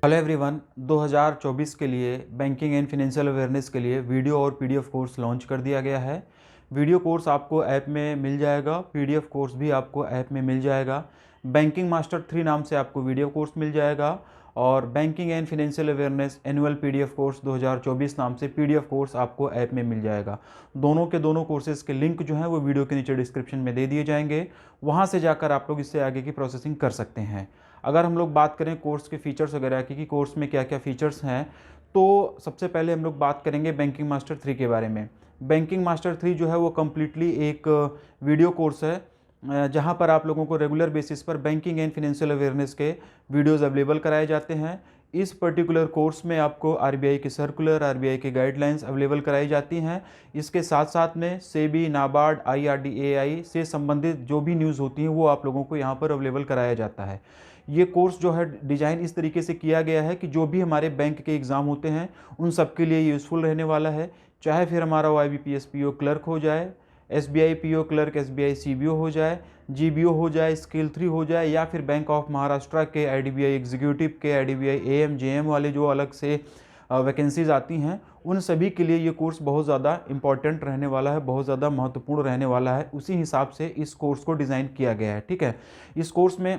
Hello everyone, 2024 के लिए banking and financial awareness के लिए वीडियो और पीडीएफ कोर्स लॉन्च कर दिया गया है। वीडियो कोर्स आपको ऐप में मिल जाएगा, पीडीएफ कोर्स भी आपको ऐप में मिल जाएगा। बैंकिंग मास्टर 3 नाम से आपको वीडियो कोर्स मिल जाएगा और banking and financial awareness annual PDF course 2024 नाम से पीडीएफ कोर्स आपको ऐप में मिल जाएगा। दोनों के दोनों कोर्सेज़ के लिंक जो हैं वो वीडियो के नीचे डिस्क्रिप्शन में दे दिए जाएंगे। वहाँ से जाकर आप लोग इससे आगे की प्रोसेसिंग कर सकते हैं। अगर हम लोग बात करें कोर्स के फीचर्स वगैरह की कि कोर्स में क्या क्या फीचर्स हैं, तो सबसे पहले हम लोग बात करेंगे बैंकिंग मास्टर 3 के बारे में। बैंकिंग मास्टर 3 जो है वो कम्प्लीटली एक वीडियो कोर्स है, जहां पर आप लोगों को रेगुलर बेसिस पर बैंकिंग एंड फाइनेंशियल अवेयरनेस के वीडियोस अवेलेबल कराए जाते हैं। इस पर्टिकुलर कोर्स में आपको आरबीआई की सर्कुलर, आरबीआई की गाइडलाइंस अवेलेबल कराई जाती हैं। इसके साथ साथ में सेबी, नाबार्ड, आईआरडीएआई से संबंधित जो भी न्यूज़ होती हैं वो आप लोगों को यहाँ पर अवेलेबल कराया जाता है। ये कोर्स जो है डिज़ाइन इस तरीके से किया गया है कि जो भी हमारे बैंक के एग्ज़ाम होते हैं उन सब के लिए यूज़फुल रहने वाला है। चाहे फिर हमारा वो आईबीपीएस पीओ क्लर्क हो जाए, SBI PO clerk, SBI CBO हो जाए, जीबीओ हो जाए, स्किल 3 हो जाए, या फिर बैंक ऑफ महाराष्ट्र के, आईडीबीआई एग्जीक्यूटिव के, आईडीबीआई एएम जेएम वाले जो अलग से वैकेंसीज आती हैं, उन सभी के लिए ये कोर्स बहुत ज़्यादा इंपॉर्टेंट रहने वाला है, बहुत ज़्यादा महत्वपूर्ण रहने वाला है। उसी हिसाब से इस कोर्स को डिज़ाइन किया गया है। ठीक है, इस कोर्स में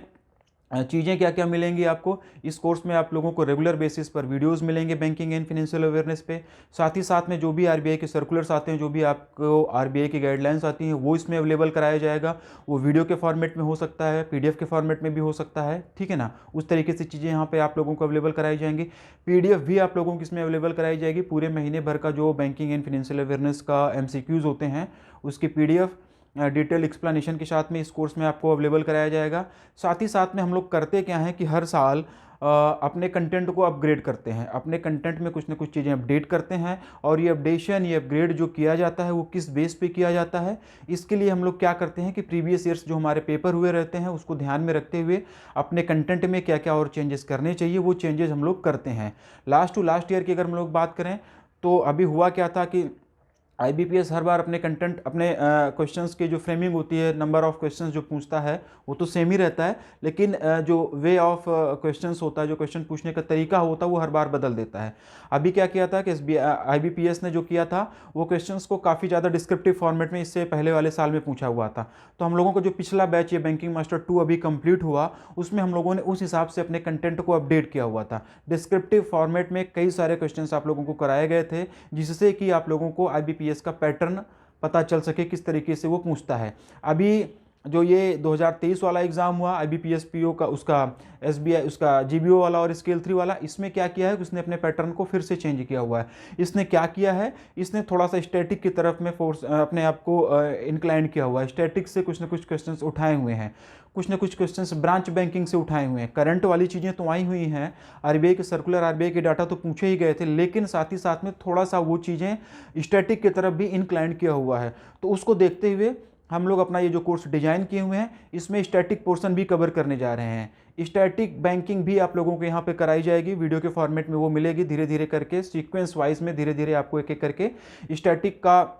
चीज़ें क्या क्या मिलेंगी आपको। इस कोर्स में आप लोगों को रेगुलर बेसिस पर वीडियोस मिलेंगे बैंकिंग एंड फाइनेंशियल अवेयरनेस पे। साथ ही साथ में जो भी आरबीआई के सर्कुलर्स आते हैं, जो भी आपको आरबीआई की गाइडलाइंस आती हैं, वो इसमें अवेलेबल कराया जाएगा। वो वीडियो के फॉर्मेट में हो सकता है, पीडीएफ के फॉर्मेट में भी हो सकता है। ठीक है ना, उस तरीके से चीज़ें यहाँ पर आप लोगों को अवेलेबल कराई जाएंगी। पीडीएफ भी आप लोगों को इसमें अवेलेबल कराई जाएगी। पूरे महीने भर का जो बैंकिंग एंड फाइनेंशियल अवेयरनेस का एमसीक्यूज़ होते हैं उसकी पीडीएफ डिटेल एक्सप्लेनेशन के साथ में इस कोर्स में आपको अवेलेबल कराया जाएगा। साथ ही साथ में हम लोग करते क्या हैं कि हर साल अपने कंटेंट को अपग्रेड करते हैं, अपने कंटेंट में कुछ ना कुछ चीज़ें अपडेट करते हैं। और ये अपडेशन, ये अपग्रेड जो किया जाता है वो किस बेस पे किया जाता है, इसके लिए हम लोग क्या करते हैं कि प्रीवियस ईयर्स जो हमारे पेपर हुए रहते हैं उसको ध्यान में रखते हुए अपने कंटेंट में क्या क्या और चेंजेस करने चाहिए वो चेंजेस हम लोग करते हैं। लास्ट टू लास्ट ईयर की अगर हम लोग बात करें तो अभी हुआ क्या था कि आईबीपीएस हर बार अपने कंटेंट, अपने क्वेश्चंस की जो फ्रेमिंग होती है, नंबर ऑफ क्वेश्चंस जो पूछता है वो तो सेम ही रहता है, लेकिन जो वे ऑफ क्वेश्चंस होता है, जो क्वेश्चन पूछने का तरीका होता है वो हर बार बदल देता है। अभी क्या किया था कि आईबीपीएस ने जो किया था वो क्वेश्चंस को काफ़ी ज़्यादा डिस्क्रिप्टिव फॉर्मेट में इससे पहले वाले साल में पूछा हुआ था। तो हम लोगों को जो पिछला बैच ये बैंकिंग मास्टर 2 अभी कंप्लीट हुआ, उसमें हम लोगों ने उस हिसाब से अपने कंटेंट को अपडेट किया हुआ था। डिस्क्रिप्टिव फॉर्मेट में कई सारे क्वेश्चंस आप लोगों को कराए गए थे, जिससे कि आप लोगों को आईबीपीएस का पैटर्न पता चल सके किस तरीके से वो पूछता है। अभी जो ये 2023 वाला एग्जाम हुआ आईबीपीएस पीओ का, उसका एसबीआई, उसका जीबीओ वाला और स्केल 3 वाला, इसमें क्या किया है, उसने अपने पैटर्न को फिर से चेंज किया हुआ है। इसने क्या किया है, इसने थोड़ा सा स्टैटिक की तरफ में फोर्स अपने आप को इंक्लाइन किया हुआ है। स्टैटिक से कुछ ना कुछ क्वेश्चंस उठाए हुए हैं, कुछ ना कुछ क्वेश्चंस ब्रांच बैंकिंग से उठाए हुए हैं। करंट वाली चीज़ें तो आई हुई हैं, आरबीआई के सर्कुलर, आरबीआई के डाटा तो पूछे ही गए थे, लेकिन साथ ही साथ में थोड़ा सा वो चीज़ें स्टैटिक की तरफ भी इंक्लाइन किया हुआ है। तो उसको देखते हुए हम लोग अपना ये जो कोर्स डिजाइन किए हुए हैं इसमें स्टैटिक पोर्शन भी कवर करने जा रहे हैं। स्टैटिक बैंकिंग भी आप लोगों को यहाँ पे कराई जाएगी, वीडियो के फॉर्मेट में वो मिलेगी। धीरे धीरे करके सीक्वेंस वाइज में धीरे धीरे आपको एक एक करके स्टैटिक का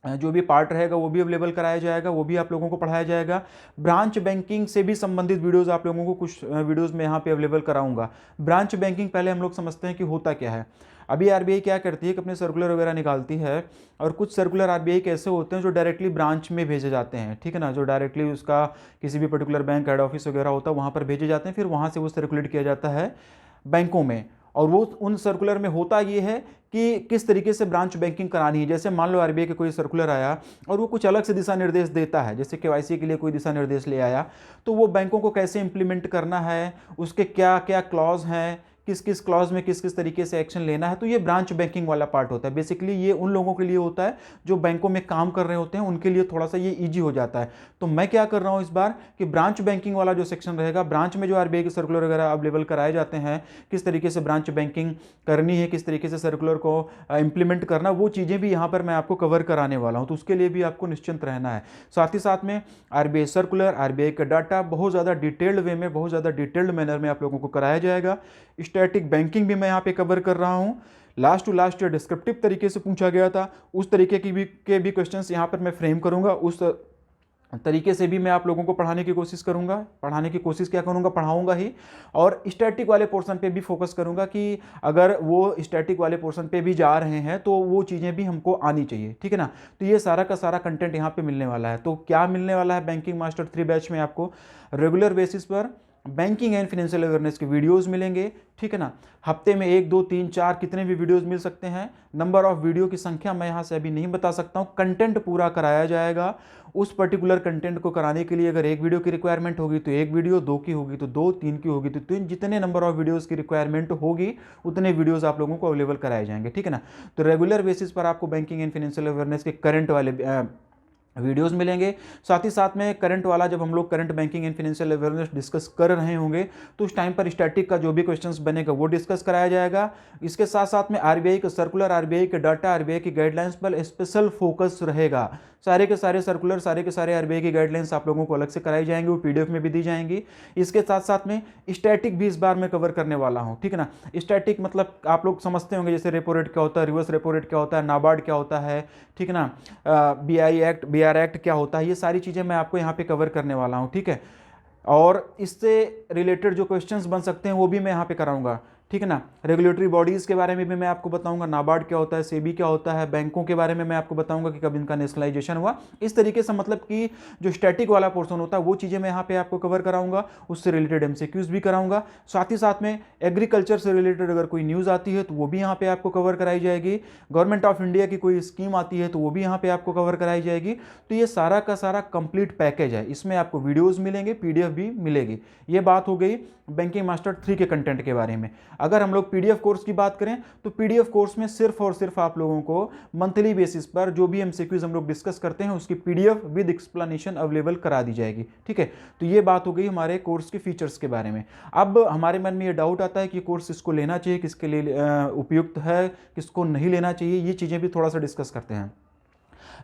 जो भी पार्ट रहेगा वो भी अवेलेबल कराया जाएगा, वो भी आप लोगों को पढ़ाया जाएगा। ब्रांच बैंकिंग से भी संबंधित वीडियोस आप लोगों को कुछ वीडियोस में यहाँ पे अवेलेबल कराऊंगा। ब्रांच बैंकिंग पहले हम लोग समझते हैं कि होता क्या है। अभी आरबीआई क्या करती है कि अपने सर्कुलर वगैरह निकालती है, और कुछ सर्कुलर आरबीआई के ऐसे होते हैं जो डायरेक्टली ब्रांच में भेजे जाते हैं। ठीक है ना, जो डायरेक्टली उसका किसी भी पर्टिकुलर बैंक हेड ऑफिस वगैरह होता है वहाँ पर भेजे जाते हैं, फिर वहाँ से वो सर्कुलेट किया जाता है बैंकों में। और वो उन सर्कुलर में होता ये है कि किस तरीके से ब्रांच बैंकिंग करानी है। जैसे मान लो आरबीआई का कोई सर्कुलर आया और वो कुछ अलग से दिशा निर्देश देता है, जैसे केवाईसी के लिए कोई दिशा निर्देश ले आया, तो वो बैंकों को कैसे इंप्लीमेंट करना है, उसके क्या क्या क्लॉज हैं, किस किस क्लॉज में किस किस तरीके से एक्शन लेना है, तो ये ब्रांच बैंकिंग वाला पार्ट होता है। बेसिकली ये उन लोगों के लिए होता है जो बैंकों में काम कर रहे होते हैं, उनके लिए थोड़ा सा ये ईजी हो जाता है। तो मैं क्या कर रहा हूँ इस बार कि ब्रांच बैंकिंग वाला जो सेक्शन रहेगा, ब्रांच में जो आरबीआई के सर्कुलर वगैरह अवेलेबल कराए जाते हैं, किस तरीके से ब्रांच बैंकिंग करनी है, किस तरीके से सर्कुलर को इंप्लीमेंट करना, वो चीज़ें भी यहाँ पर मैं आपको कवर कराने वाला हूँ। तो उसके लिए भी आपको निश्चिंत रहना है। साथ ही साथ में आरबीआई सर्कुलर, आरबीआई का डाटा बहुत ज़्यादा डिटेल्ड वे में, बहुत ज़्यादा डिटेल्ड मैनर में आप लोगों को कराया जाएगा। स्टैटिक बैंकिंग भी मैं यहाँ पे कवर कर रहा हूँ। Last to last year descriptive तरीके से पूछा गया था, उस तरीके की भी क्वेश्चंस यहाँ पर मैं फ्रेम करूँगा। उस तरीके से भी मैं आप लोगों को पढ़ाने की कोशिश करूंगा, क्या करूंगा, पढ़ाऊंगा ही। और स्टैटिक वाले पोर्शन पे भी फोकस करूंगा कि अगर वो स्टैटिक वाले पोर्शन पे भी जा रहे हैं तो वो चीज़ें भी हमको आनी चाहिए, ठीक है ना। तो ये सारा का सारा कंटेंट यहाँ पे मिलने वाला है। तो क्या मिलने वाला है बैंकिंग मास्टर 3 बैच में, आपको रेगुलर बेसिस पर बैंकिंग एंड फाइनेंशियल अवेयरनेस के वीडियोस मिलेंगे, ठीक है ना। हफ्ते में 1 2 3 4 कितने भी वीडियोस मिल सकते हैं। नंबर ऑफ वीडियो की संख्या मैं यहाँ से अभी नहीं बता सकता हूँ। कंटेंट पूरा कराया जाएगा। उस पर्टिकुलर कंटेंट को कराने के लिए अगर 1 वीडियो की रिक्वायरमेंट होगी तो 1 वीडियो, 2 की होगी तो 2, 3 की होगी तो 3, जितने नंबर ऑफ वीडियोस की रिक्वायरमेंट होगी उतने वीडियोस आप लोगों को अवेलेबल कराए जाएंगे, ठीक है ना। तो रेगुलर बेसिस पर आपको बैंकिंग एंड फाइनेंशियल अवेयरनेस के करंट वाले वीडियोस मिलेंगे। साथ ही साथ में करंट वाला, जब हम लोग current banking and financial awareness discuss कर रहे होंगे तो उस टाइम पर स्टैटिक का जो भी क्वेश्चंस बनेगा वो डिस्कस कराया जाएगा। इसके साथ साथ में आरबीआई का सर्कुलर, आरबीआई के डाटा, आरबीआई की गाइडलाइंस पर स्पेशल फोकस रहेगा। सारे के सारे सर्कुलर, सारे के सारे आरबीआई की गाइडलाइंस आप लोगों को अलग से कराई जाएंगी, वो पीडीएफ में भी दी जाएंगी। इसके साथ साथ में स्टैटिक भी इस बार मैं कवर करने वाला हूँ, ठीक है ना। स्टैटिक मतलब आप लोग समझते होंगे जैसे रेपो रेट क्या होता है, रिवर्स रेपो रेट क्या होता है, नाबार्ड क्या होता है, ठीक है ना, बीआई एक्ट, बीआर एक्ट क्या होता है, ये सारी चीज़ें मैं आपको यहाँ पे कवर करने वाला हूँ, ठीक है। और इससे रिलेटेड जो क्वेश्चंस बन सकते हैं वो भी मैं यहाँ पे कराऊंगा, ठीक है ना। रेगुलेटरी बॉडीज़ के बारे में भी मैं आपको बताऊंगा, नाबार्ड क्या होता है, सेबी क्या होता है, बैंकों के बारे में मैं आपको बताऊंगा कि कब इनका नेशनलाइजेशन हुआ। इस तरीके से मतलब कि जो स्टैटिक वाला पोर्शन होता है वो चीज़ें मैं यहाँ पे आपको कवर कराऊंगा, उससे रिलेटेड एमसीक्यूज भी कराऊंगा। साथ ही साथ में एग्रीकल्चर से रिलेटेड अगर कोई न्यूज़ आती है तो वो भी यहाँ पे आपको कवर कराई जाएगी। गवर्नमेंट ऑफ इंडिया की कोई स्कीम आती है तो वो भी यहाँ पे आपको कवर कराई जाएगी। तो ये सारा का सारा कंप्लीट पैकेज है, इसमें आपको वीडियोज़ मिलेंगे, पीडीएफ भी मिलेगी। ये बात हो गई बैंकिंग मास्टर 3 के कंटेंट के बारे में। अगर हम लोग पीडीएफ कोर्स की बात करें तो पीडीएफ कोर्स में सिर्फ और सिर्फ आप लोगों को मंथली बेसिस पर जो भी एमसीक्यूज हम लोग डिस्कस करते हैं उसकी पीडीएफ विद एक्सप्लेनेशन अवेलेबल करा दी जाएगी, ठीक है। तो ये बात हो गई हमारे कोर्स के फीचर्स के बारे में। अब हमारे मन में ये डाउट आता है कि कोर्स किसको लेना चाहिए, किसके लिए उपयुक्त है, किसको नहीं लेना चाहिए, ये चीज़ें भी थोड़ा सा डिस्कस करते हैं।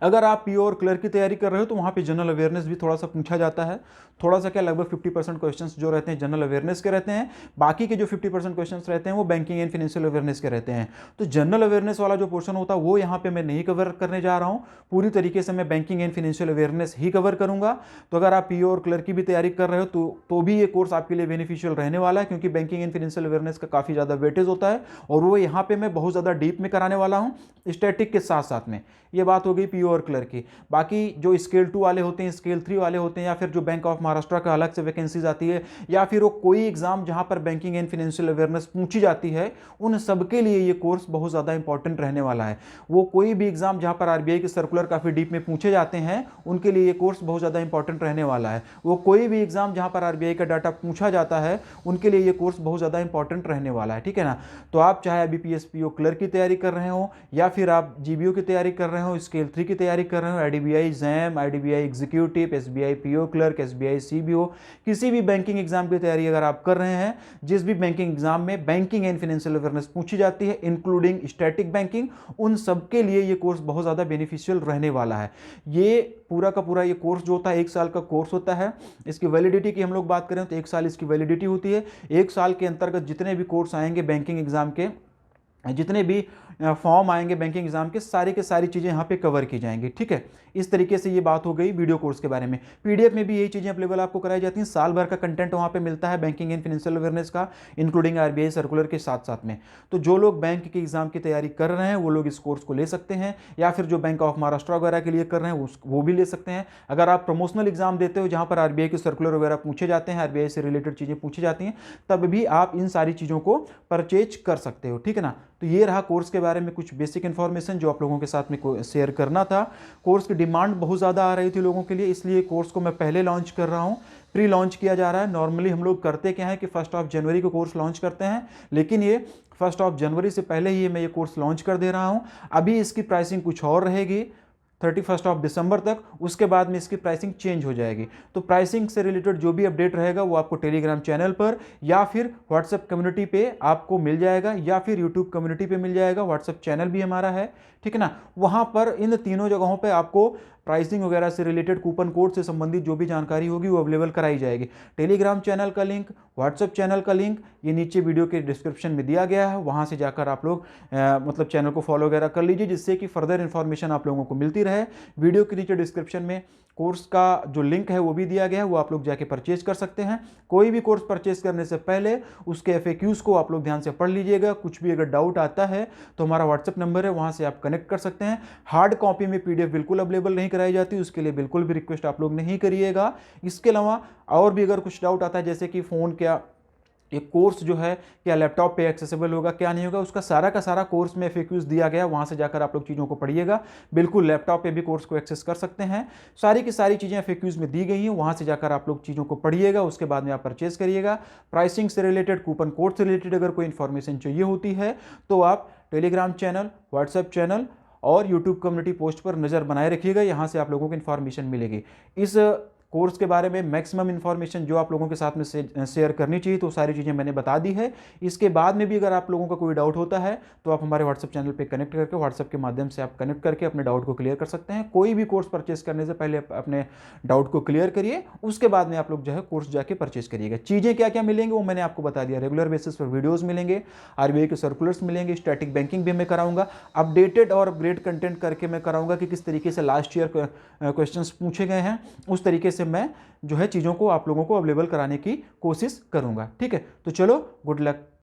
अगर आप पीओ और क्लर्क की तैयारी कर रहे हो तो वहाँ पे जनरल अवेयरनेस भी थोड़ा सा पूछा जाता है। थोड़ा सा क्या, लगभग 50% क्वेश्चंस जो रहते हैं जनरल अवेयरनेस के रहते हैं, बाकी के जो 50% क्वेश्चंस रहते हैं वो बैंकिंग एंड फाइनेंशियल अवेयरनेस के रहते हैं। तो जनरल अवेयरनेस वाला जो पोर्शन होता है वो यहाँ पे मैं नहीं कवर करने जा रहा हूँ। पूरी तरीके से मैं banking and financial awareness he cover करूँगा। तो अगर आप पीओ और क्लर्क की भी तैयारी कर रहे हो तो भी ये कोर्स आपके लिए बेनिफिशियल रहने वाला है, क्योंकि बैंकिंग एंड फाइनेंशियल अवेयरनेस का काफ़ी ज़्यादा वेटेज होता है और वो यहाँ पे मैं बहुत ज़्यादा डीप में कराने वाला हूँ स्टैटिक के साथ साथ में। ये बात हो गई पीओ और क्लर्क की। बाकी जो स्केल 2 वाले होते हैं, स्केल 3 वाले होते हैं, या फिर जो बैंक ऑफ महाराष्ट्र का अलग से वैकेंसीज आती है, या फिर वो कोई एग्जाम जहां पर बैंकिंग एंड फाइनेंशियल अवेयरनेस पूछी जाती है, उन सबके लिए ये कोर्स बहुत ज़्यादा इंपॉर्टेंट रहने वाला है। वो कोई भी एग्जाम जहां पर आरबीआई के सर्कुलर काफ़ी डीप में पूछे जाते हैं उनके लिए ये कोर्स बहुत ज़्यादा इंपॉर्टेंट रहने वाला है। वो कोई भी एग्जाम जहां पर आरबीआई का डाटा पूछा जाता है उनके लिए ये कोर्स बहुत ज़्यादा इंपॉर्टेंट रहने वाला है, ठीक है ना। तो आप चाहे अभी पीएसपीओ क्लर्क की तैयारी कर रहे हो या फिर आप जीबीओ की तैयारी कर रहे हो, स्केल 3 की तैयारी कर रहे हो, IDBI jam, IDBI executive, SBI PO clerk, SBI CBO, किसी भी बैंकिंग एग्जाम की तैयारी अगर आप कर रहे हैं, जिस भी बैंकिंग एग्जाम में बैंकिंग एंड फाइनेंशियल अवेयरनेस पूछी जाती है इंक्लूडिंग स्टैटिक बैंकिंग, उन सब के लिए ये कोर्स बहुत ज़्यादा बेनिफिशियल रहने वाला है। ये पूरा का पूरा ये कोर्स जो होता है 1 साल का कोर्स होता है। इसकी वैलिडिटी की हम लोग बात करें तो 1 साल इसकी वैलिडिटी होती है। 1 साल के अंतर्गत जितने भी कोर्स आएंगे बैंकिंग एग्जाम के, जितने भी फॉर्म आएंगे बैंकिंग एग्जाम के सारी चीज़ें यहाँ पे कवर की जाएंगी, ठीक है। इस तरीके से ये बात हो गई वीडियो कोर्स के बारे में। पीडीएफ में भी यही चीज़ें अवेलेबल आपको कराई जाती हैं। साल भर का कंटेंट वहाँ पे मिलता है बैंकिंग एंड फाइनेंशियल अवेयरनेस का, इंक्लूडिंग आरबीआई सर्कुलर के साथ साथ में। तो जो लोग बैंक के एग्जाम की तैयारी कर रहे हैं वो लोग इस कोर्स को ले सकते हैं, या फिर जो बैंक ऑफ महाराष्ट्र वगैरह के लिए कर रहे हैं वो भी ले सकते हैं। अगर आप प्रमोशनल एग्जाम देते हो जहाँ पर आरबीआई के सर्कुलर वगैरह पूछे जाते हैं, आरबीआई से रिलेटेड चीज़ें पूछी जाती हैं, तब भी आप इन सारी चीज़ों को परचेज कर सकते हो, ठीक है ना। तो ये रहा कोर्स के बारे में कुछ बेसिक इन्फॉर्मेशन जो आप लोगों के साथ में शेयर करना था। कोर्स की डिमांड बहुत ज़्यादा आ रही थी लोगों के लिए, इसलिए कोर्स को मैं पहले लॉन्च कर रहा हूँ, प्री लॉन्च किया जा रहा है। नॉर्मली हम लोग करते क्या है कि 1 जनवरी को कोर्स लॉन्च करते हैं, लेकिन ये 1 जनवरी से पहले ही मैं ये कोर्स लॉन्च कर दे रहा हूँ। अभी इसकी प्राइसिंग कुछ और रहेगी 31 दिसंबर तक, उसके बाद में इसकी प्राइसिंग चेंज हो जाएगी। तो प्राइसिंग से रिलेटेड जो भी अपडेट रहेगा वो आपको टेलीग्राम चैनल पर या फिर व्हाट्सएप कम्युनिटी पे आपको मिल जाएगा, या फिर यूट्यूब कम्युनिटी पे मिल जाएगा। व्हाट्सएप चैनल भी हमारा है, ठीक है ना। वहाँ पर इन तीनों जगहों पे आपको प्राइसिंग वगैरह से रिलेटेड, कूपन कोड से संबंधित जो भी जानकारी होगी वो अवेलेबल कराई जाएगी। टेलीग्राम चैनल का लिंक, व्हाट्सएप चैनल का लिंक ये नीचे वीडियो के डिस्क्रिप्शन में दिया गया है। वहाँ से जाकर आप लोग मतलब चैनल को फॉलो वगैरह कर लीजिए, जिससे कि फर्दर इन्फॉर्मेशन आप लोगों को मिलती रहे। वीडियो के नीचे डिस्क्रिप्शन में कोर्स का जो लिंक है वो भी दिया गया है, वो आप लोग जाके परचेज कर सकते हैं। कोई भी कोर्स परचेज करने से पहले उसके FAQs को आप लोग ध्यान से पढ़ लीजिएगा। कुछ भी अगर डाउट आता है तो हमारा व्हाट्सएप नंबर है, वहाँ से आप कनेक्ट कर सकते हैं। हार्ड कॉपी में PDF बिल्कुल अवेलेबल नहीं कराई जाती, उसके लिए बिल्कुल भी रिक्वेस्ट आप लोग नहीं करिएगा। इसके अलावा और भी अगर कुछ डाउट आता है, जैसे कि फ़ोन क्या ये कोर्स जो है क्या लैपटॉप पे एक्सेसिबल होगा क्या नहीं होगा, उसका सारा का सारा कोर्स में FAQs दिया गया, वहाँ से जाकर आप लोग चीज़ों को पढ़िएगा। बिल्कुल लैपटॉप पे भी कोर्स को एक्सेस कर सकते हैं। सारी की सारी चीज़ें FAQs में दी गई हैं, वहाँ से जाकर आप लोग चीज़ों को पढ़िएगा, उसके बाद में आप परचेज करिएगा। प्राइसिंग से रिलेटेड, कूपन कोड से रिलेटेड अगर कोई इन्फॉर्मेशन चाहिए होती है तो आप टेलीग्राम चैनल, व्हाट्सएप चैनल और यूट्यूब कम्युनिटी पोस्ट पर नज़र बनाए रखिएगा, यहाँ से आप लोगों को इन्फॉर्मेशन मिलेगी। इस कोर्स के बारे में मैक्सिमम इन्फॉर्मेशन जो आप लोगों के साथ में शेयर करनी चाहिए तो सारी चीज़ें मैंने बता दी है। इसके बाद में भी अगर आप लोगों का कोई डाउट होता है तो आप हमारे व्हाट्सएप चैनल पे कनेक्ट करके, व्हाट्सएप के माध्यम से आप कनेक्ट करके अपने डाउट को क्लियर कर सकते हैं। कोई भी कोर्स परचेस करने से पहले अपने डाउट को क्लियर करिए, उसके बाद में आप लोग जो है कोर्स जाके परचेस करिएगा। चीज़ें क्या क्या मिलेंगी वो मैंने आपको बता दिया। रेगुलर बेसिस पर वीडियोज़ मिलेंगे, RBI के सर्कुलर्स मिलेंगे, स्टैटिक बैंकिंग भी मैं कराऊंगा, अपडेटेड और अपग्रेड कंटेंट करके मैं कराऊंगा कि किस तरीके से लास्ट ईयर क्वेश्चंस पूछे गए हैं, उस तरीके से मैं जो है चीज़ों को आप लोगों को अवेलेबल कराने की कोशिश करूंगा। ठीक है, तो चलो गुड लक।